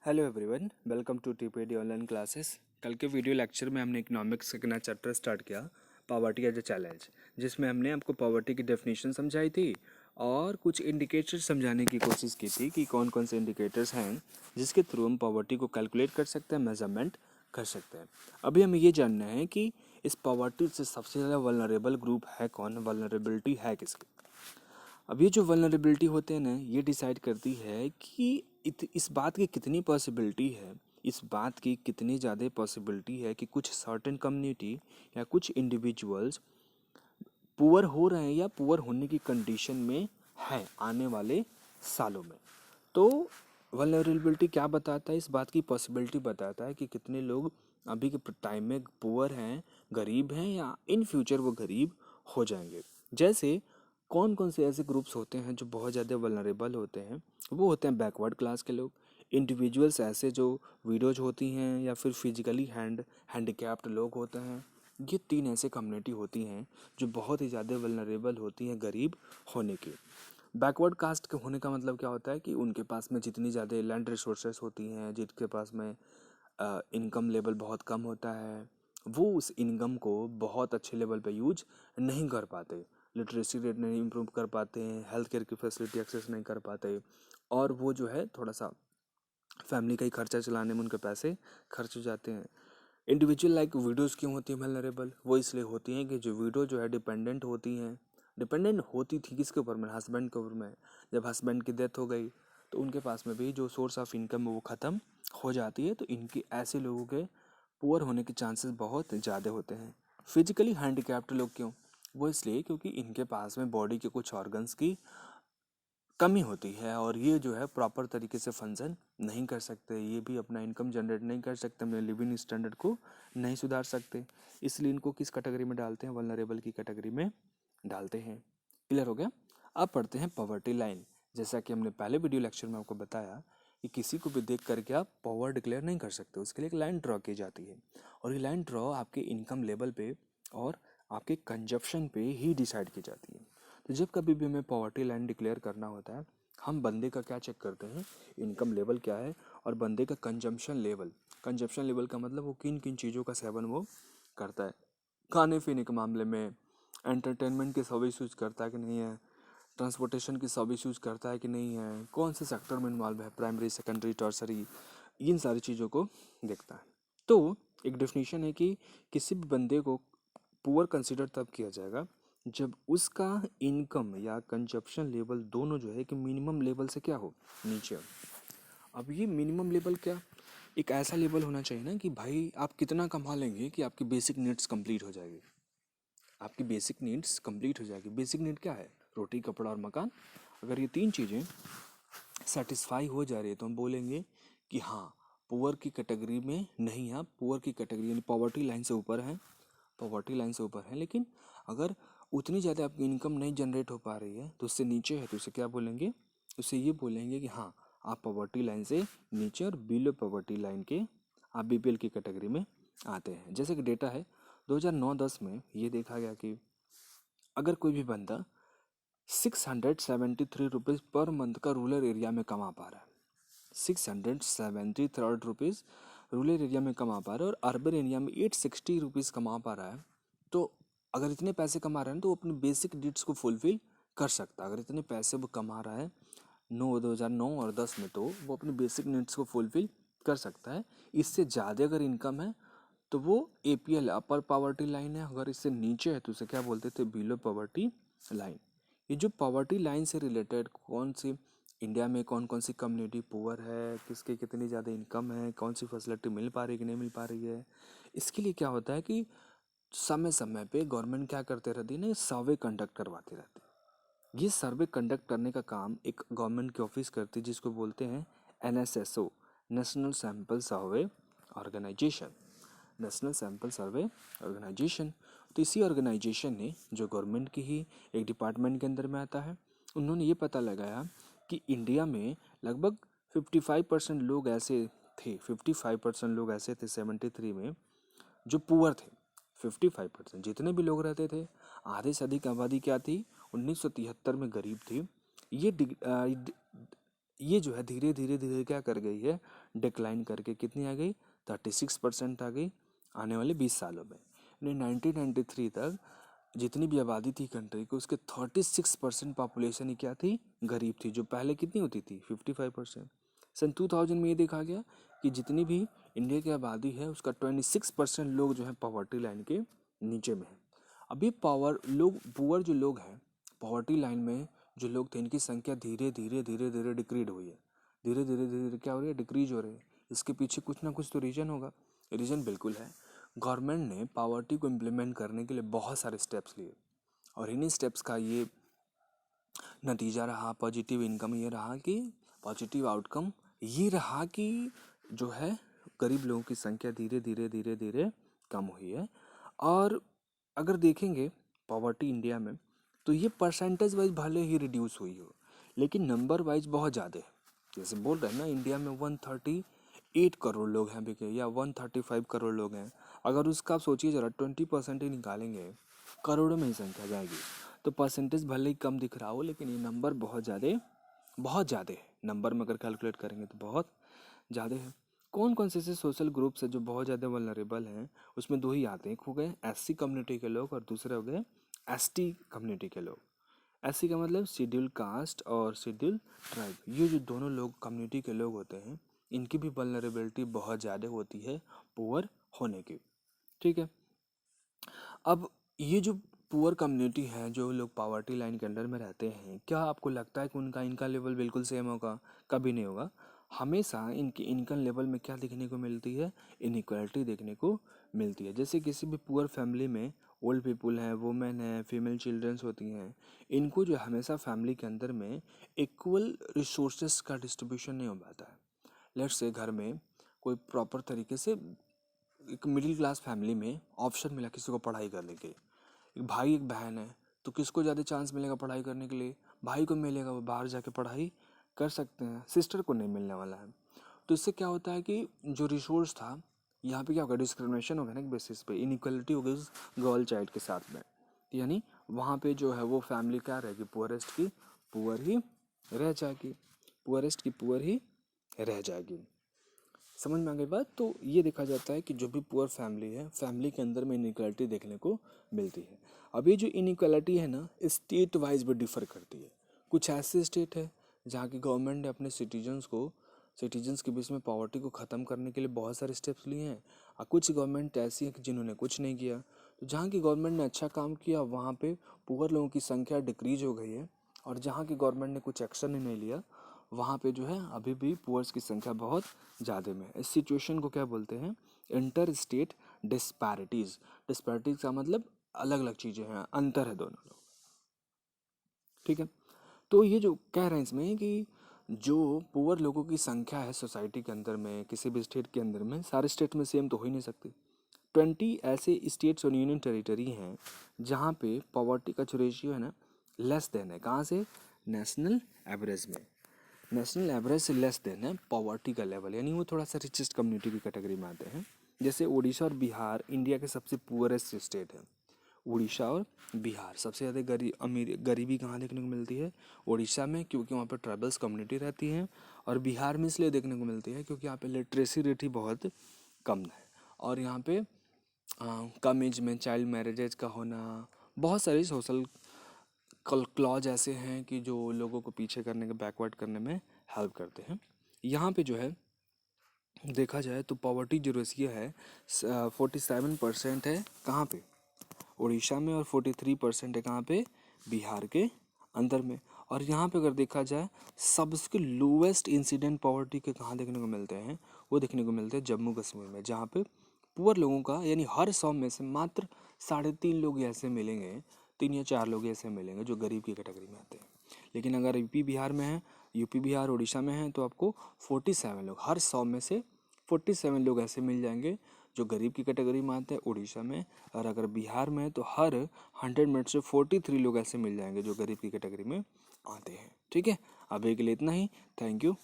Hello everyone, welcome to TPD online classes. कल के video lecture में हमने इकोनॉमिक्स का नया चैप्टर स्टार्ट किया, पॉवर्टी एज ए चैलेंज, जिसमें हमने आपको पॉवर्टी की डेफिनेशन समझाई थी और कुछ इंडिकेटर्स समझाने की कोशिश की थी कि कौन कौन से इंडिकेटर्स हैं जिसके थ्रू हम पॉवर्टी को कैलकुलेट कर सकते हैं, मेजरमेंट कर सकते हैं। अभी हमें ये जानना है कि इस पॉवर्टी से सबसे ज़्यादा वल्नरेबल ग्रुप है कौन, वल्नरेबिलिटी है किसकी। अब ये जो वल्नरेबिलिटी होते हैं ना, ये डिसाइड करती है कि इस बात की कितनी पॉसिबिलिटी है, इस बात की कितनी ज़्यादा पॉसिबिलिटी है कि कुछ सर्टेन कम्युनिटी या कुछ इंडिविजुअल्स पुअर हो रहे हैं या पुअर होने की कंडीशन में है आने वाले सालों में। तो वल्नरेबिलिटी क्या बताता है, इस बात की पॉसिबिलिटी बताता है कि कितने लोग अभी के टाइम में पुअर हैं, गरीब हैं, या इन फ्यूचर वो गरीब हो जाएंगे। जैसे कौन कौन से ऐसे ग्रुप्स होते हैं जो बहुत ज़्यादा वल्नरेबल होते हैं, वो होते हैं बैकवर्ड क्लास के लोग, इंडिविजुअल्स ऐसे जो विडोज होती हैं या फिर फिजिकली हैंडिकैप्ड लोग होते हैं। ये तीन ऐसे कम्युनिटी होती हैं जो बहुत ही ज़्यादा वल्नरेबल होती हैं गरीब होने की। बैकवर्ड कास्ट के होने का मतलब क्या होता है कि उनके पास में जितनी ज़्यादा लैंड रिसोर्सेस होती हैं, जिनके पास में इनकम लेवल बहुत कम होता है, वो उस इनकम को बहुत अच्छे लेवल पे यूज नहीं कर पाते, लिटरेसी रेट नहीं इम्प्रूव कर पाते हैं, हेल्थ केयर की फैसिलिटी एक्सेस नहीं कर पाते, और वो जो है थोड़ा सा फैमिली का ही खर्चा चलाने में उनके पैसे खर्च हो जाते हैं। इंडिविजुअल लाइक विडोज़ क्यों होती हैं वल्नरेबल? वो इसलिए होती हैं कि जो विडो जो है डिपेंडेंट होती थी किसके ऊपर में, हस्बैंड के ऊपर में। जब हस्बैंड की डेथ हो गई तो उनके पास में भी जो सोर्स ऑफ इनकम है वो ख़त्म हो जाती है, तो इनके ऐसे लोगों के पुअर होने के चांसेस बहुत ज़्यादा होते हैं। फिजिकली हैंडीकैप्ड लोग क्यों? वो इसलिए क्योंकि इनके पास में बॉडी के कुछ ऑर्गन्स की कमी होती है और ये जो है प्रॉपर तरीके से फंक्शन नहीं कर सकते, ये भी अपना इनकम जनरेट नहीं कर सकते, अपने लिविंग स्टैंडर्ड को नहीं सुधार सकते, इसलिए इनको किस कैटेगरी में डालते हैं, वल्नरेबल की कैटेगरी में डालते हैं। क्लियर हो गया? अब पढ़ते हैं पॉवर्टी लाइन। जैसा कि हमने पहले वीडियो लेक्चर में आपको बताया कि किसी को भी देख करके आप पॉवर डिक्लेयर नहीं कर सकते, उसके लिए एक लाइन ड्रॉ की जाती है, और ये लाइन ड्रॉ आपके इनकम लेवल पे और आपके कंजप्शन पे ही डिसाइड की जाती है। तो जब कभी भी हमें पॉवर्टी लाइन डिक्लेयर करना होता है, हम बंदे का क्या चेक करते हैं, इनकम लेवल क्या है और बंदे का कंजम्पशन लेवल। कंजम्पशन लेवल का मतलब वो किन किन चीज़ों का सेवन वो करता है, खाने पीने के मामले में, एंटरटेनमेंट की सर्विस यूज करता है कि नहीं है, ट्रांसपोर्टेशन की सर्विस यूज करता है कि नहीं है, कौन से सेक्टर में इन्वॉल्व है, प्राइमरी सेकेंडरी टर्सरी, इन सारी चीज़ों को देखता है। तो एक डेफिनेशन है कि किसी भी बंदे को पुअर कंसिडर तब किया जाएगा जब उसका इनकम या कंजप्शन लेवल दोनों जो है कि मिनिमम लेवल से क्या हो, नीचे हो। अब ये मिनिमम लेवल क्या, एक ऐसा लेवल होना चाहिए ना कि भाई आप कितना कमा लेंगे कि आपकी बेसिक नीड्स कंप्लीट हो जाएगी, आपकी बेसिक नीड्स कंप्लीट हो जाएगी। बेसिक नीड क्या है? रोटी, कपड़ा और मकान। अगर ये तीन चीज़ें सेटिस्फाई हो जा रही है तो हम बोलेंगे कि हाँ, पुअर की कैटेगरी में नहीं है, पुअर की कैटेगरी यानी पॉवर्टी लाइन से ऊपर है, पॉवर्टी लाइन से ऊपर है। लेकिन अगर उतनी ज़्यादा आपकी इनकम नहीं जनरेट हो पा रही है तो उससे नीचे है, तो उसे क्या बोलेंगे? उससे ये बोलेंगे कि हाँ, आप पॉवर्टी लाइन से नीचे और बिलो पॉवर्टी लाइन के आप बीपीएल की कैटेगरी में आते हैं। जैसे कि डेटा है 2009-10 में ये देखा गया कि अगर कोई भी बंदा 673 रुपीज़ पर मंथ का रूरल एरिया में कमा पा रहा है, 673 रुपीज़ रूरल एरिया में कमा पा रहा है और अर्बन एरिया में 860 रुपीज़ कमा पा रहा है, तो अगर इतने पैसे कमा रहा है तो वो अपनी बेसिक नीड्स को फुलफिल कर सकता है। अगर इतने पैसे वो कमा रहा है 2009 और 10 में, तो वो अपनी बेसिक नीड्स को फुलफिल कर सकता है। इससे ज़्यादा अगर इनकम है तो वो एपीएल, अपर पावर्टी लाइन है। अगर इससे नीचे है तो उसे क्या बोलते थे? Below poverty line. ये जो पावर्टी लाइन से रिलेटेड कौन सी इंडिया में कौन कौन सी कम्युनिटी पुअर है, किसके कितनी ज़्यादा इनकम है, कौन सी फैसिलिटी मिल पा रही है कि नहीं मिल पा रही है, इसके लिए क्या होता है कि समय समय पे गवर्नमेंट क्या करते रहती है ना, सर्वे कंडक्ट करवाती रहती है। ये सर्वे कंडक्ट करने का काम एक गवर्नमेंट की ऑफिस करती है जिसको बोलते हैं NSSO, national sample survey organisation, national sample survey organisation. तो इसी ऑर्गेनाइजेशन ने, जो गवर्नमेंट की ही एक डिपार्टमेंट के अंदर में आता है, उन्होंने ये पता लगाया कि इंडिया में लगभग 55% लोग ऐसे थे, 55% लोग ऐसे थे 73 में जो पुअर थे। 55% जितने भी लोग रहते थे, आधे से अधिक आबादी क्या थी? 1973 में गरीब थी। ये जो है धीरे धीरे धीरे क्या कर गई है, डिक्लाइन करके कितनी आ गई, 36% आ गई आने वाले 20 सालों में। 1993 तक जितनी भी आबादी थी कंट्री की, उसके 36% पॉपुलेशन ही क्या थी, गरीब थी, जो पहले कितनी होती थी 55%। सन 2000 में ये देखा गया कि जितनी भी इंडिया की आबादी है उसका 26% लोग जो है पॉवर्टी लाइन के नीचे में है। अभी पुअर जो लोग हैं पॉवर्टी लाइन में जो लोग थे, इनकी संख्या धीरे धीरे धीरे धीरे डिक्रीड हुई है, धीरे धीरे धीरे धीरे क्या हो रही है, डिक्रीज हो रही है। इसके पीछे कुछ ना कुछ तो रीजन होगा। रीजन बिल्कुल है, गवर्नमेंट ने पॉवर्टी को इम्प्लीमेंट करने के लिए बहुत सारे स्टेप्स लिए और इन्हीं स्टेप्स का ये नतीजा रहा, पॉजिटिव इनकम ये रहा कि पॉजिटिव आउटकम ये रहा कि जो है गरीब लोगों की संख्या धीरे धीरे धीरे धीरे कम हुई है। और अगर देखेंगे पॉवर्टी इंडिया में तो ये परसेंटेज वाइज भले ही रिड्यूस हुई हो, लेकिन नंबर वाइज बहुत ज़्यादा है। जैसे बोल रहे हैं ना, इंडिया में 138 करोड़ लोग हैं अभी के, या 135 करोड़ लोग हैं। अगर उसका आप सोचिए ज़रा 20% ही निकालेंगे, करोड़ों में ही संख्या जाएगी। तो परसेंटेज भले ही कम दिख रहा हो, लेकिन ये नंबर बहुत ज़्यादा है। नंबर में अगर कैलकुलेट करेंगे तो बहुत ज़्यादा है। कौन कौन से ऐसे सोशल ग्रुप्स हैं जो बहुत ज़्यादा वल्नरेबल हैं, उसमें दो ही आते हैं। एक हो गए एससी कम्युनिटी के लोग और दूसरे हो गए एसटी कम्युनिटी के लोग। एससी का मतलब शेड्यूल कास्ट और शेड्यूल ट्राइब। ये जो दोनों लोग कम्युनिटी के लोग होते हैं, इनकी भी वल्नरेबिलिटी बहुत ज़्यादा होती है पुअर होने की। ठीक है, अब ये जो पुअर कम्युनिटी है, जो लोग पॉवर्टी लाइन के अंडर में रहते हैं, क्या आपको लगता है कि उनका इनका लेवल बिल्कुल सेम होगा? कभी नहीं होगा। हमेशा इनकी इनकम लेवल में क्या देखने को मिलती है, इनइक्वालिटी देखने को मिलती है। जैसे किसी भी पुअर फैमिली में ओल्ड पीपल हैं, वुमेन हैं, फीमेल चिल्ड्रंस होती हैं, इनको जो हमेशा फैमिली के अंदर में इक्वल रिसोर्सेस का डिस्ट्रीब्यूशन नहीं हो पाता है। लेट्स से घर में कोई प्रॉपर तरीके से एक मिडिल क्लास फैमिली में ऑप्शन मिला किसी को पढ़ाई करने के, एक भाई एक बहन है, तो किसको ज़्यादा चांस मिलेगा पढ़ाई करने के लिए? भाई को मिलेगा, वो बाहर जाके पढ़ाई कर सकते हैं, सिस्टर को नहीं मिलने वाला है। तो इससे क्या होता है कि जो रिसोर्स था, यहाँ पे क्या होगा, डिस्क्रिमिनेशन होगा ना एक बेसिस पे, इनइक्वलिटी होगी उस गर्ल चाइल्ड के साथ में। यानी वहाँ पे जो है वो फैमिली क्या रहेगी, पुअरेस्ट की पुअर ही रह जाएगी, पुअरेस्ट की पुअर ही रह जाएगी। समझ में आ गई बात? तो ये देखा जाता है कि जो भी पुअर फैमिली है, फैमिली के अंदर में इनइक्वालिटी देखने को मिलती है। अब ये जो इनइक्वालिटी है ना, स्टेट वाइज भी डिफर करती है। कुछ ऐसे स्टेट है जहाँ की गवर्नमेंट ने अपने सिटीजन्स के बीच में पॉवर्टी को ख़त्म करने के लिए बहुत सारे स्टेप्स लिए हैं, और कुछ गवर्नमेंट ऐसी है कि जिन्होंने कुछ नहीं किया। तो जहाँ की गवर्नमेंट ने अच्छा काम किया, वहाँ पे पुअर लोगों की संख्या डिक्रीज हो गई है, और जहाँ की गवर्नमेंट ने कुछ एक्शन ही नहीं लिया, वहाँ पे जो है अभी भी पुअर्स की संख्या बहुत ज़्यादा में है। इस सिचुएशन को क्या बोलते हैं, इंटर स्टेट डिस्पैरिटीज़। डिस्पैरिटीज़ का मतलब अलग अलग चीज़ें हैं, अंतर है दोनों लोग। ठीक है, तो ये जो कह रहे हैं इसमें कि जो पुअर लोगों की संख्या है सोसाइटी के अंदर में, किसी भी स्टेट के अंदर में, सारे स्टेट में सेम तो हो ही नहीं सकती। 20 ऐसे स्टेट्स और यूनियन टेरिटरी हैं जहाँ पे पॉवर्टी का जो रेशियो है ना, लेस देन है। कहाँ से? नेशनल एवरेज में। नेशनल एवरेज से लेस देन है पॉवर्टी का लेवल, यानी वो थोड़ा सा रिचेस्ट कम्युनिटी की कैटेगरी में आते हैं। जैसे उड़ीसा और बिहार इंडिया के सबसे पुअरेस्ट स्टेट है। उड़ीसा और बिहार सबसे ज़्यादा गरीबी कहाँ देखने को मिलती है? उड़ीसा में, क्योंकि वहाँ पर ट्राइबल्स कम्युनिटी रहती है। और बिहार में इसलिए देखने को मिलती है क्योंकि यहाँ पे लिटरेसी रेट ही बहुत कम है, और यहाँ पे कम एज में चाइल्ड मैरिजेज का होना, बहुत सारी सोशल क्लॉज ऐसे हैं कि जो लोगों को पीछे करने के, बैकवर्ड करने में हेल्प करते हैं। यहाँ पे जो है देखा जाए तो पॉवर्टी जो रेशियो है 47% है कहाँ पे? उड़ीसा में, और 43% है कहाँ पे? बिहार के अंदर में। और यहाँ पे अगर देखा जाए सबसे लोवेस्ट इंसिडेंट पॉवर्टी के कहाँ देखने को मिलते हैं, वो देखने को मिलते हैं जम्मू कश्मीर में, जहाँ पे पुअर लोगों का, यानी हर 100 में से मात्र 3.5 लोग ऐसे मिलेंगे, 3 या 4 लोग ऐसे मिलेंगे जो गरीब की कैटेगरी में आते हैं। लेकिन अगर यूपी बिहार में है, यूपी बिहार उड़ीसा में है, तो आपको 47 लोग, हर 100 में से 47 लोग ऐसे मिल जाएंगे जो गरीब की कैटेगरी में आते हैं उड़ीसा में। और अगर बिहार में है तो हर 100 में से 43 लोग ऐसे मिल जाएंगे जो गरीब की कैटेगरी में आते हैं। ठीक है, अभी के लिए इतना ही। Thank you.